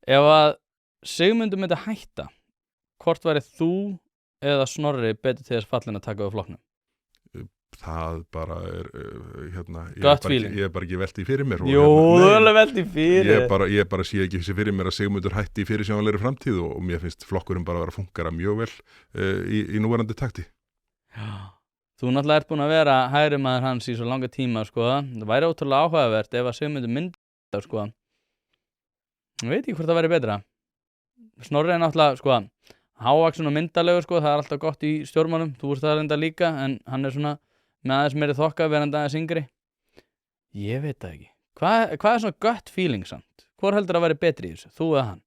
Ef að Sigmundur myndi hætta, hvort væri þú eða Snorri betur til þess fallin að taka við flokknum? Það bara Gut feeling. ég er bara ekki velti fyrir mér. Jú, þú er alveg velti fyrir. Ég bara sé ekki fyrir mér að Sigmundur hætti í fyrirsjáanlegri framtíð og mér finnst flokkurinn bara að vera að fungera mjög vel í núverandi takti. Já. Þú náttúrulega ert búin að vera hægri maður hans í svo langa tíma, sko. Það væri ótrúlega áhugavert ef að Sigmundur myndi það, sko. Ég veit ekki hvort það væri betra. Snorri er náttúrulega, sko, hávaxinn og myndalegur, sko. Það er alltaf gott í stjórnmálum. Þú ert það reynda líka, en hann er svona með aðeins meiri þokka verandi aðeins yngri. Ég veit það ekki. Hvað er svona gut feeling samt? Hvor heldur að væri betri í þessu? Þú eða hann?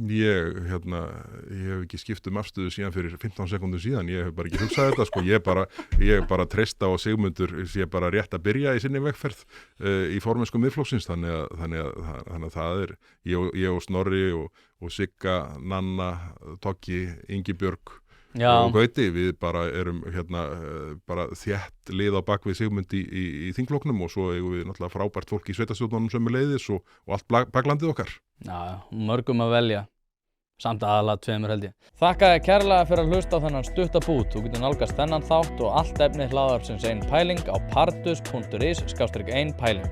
Ég hef ekki skipt afstöðu síðan fyrir 15 sekúndur síðan, ég hef bara ekki hugsað þetta, sko, ég bara treysta á Sigmundur sé bara rétt að byrja í sinni vegferð í formennsku Miðflokksins, þannig að það er, ég og Snorri og Sigga, Nanna, Toggi, Ingibjörg og Gauti, við bara erum bara þétt lið á bakvið Sigmund í þingflokknum og svo eigum við náttúrulega frábært fólk í sveitarstjórnunum sömuleiðis og allt baklandið okkar. Já, mörgum að velja. Samt aðalega 2 held ég. Þakka þér kærlega fyrir að hlusta á þennan stutta bút. Þú getur nálgast þennan þátt og allt efni hlaðvarpsins Ein pæling á pardus.is/1pæling.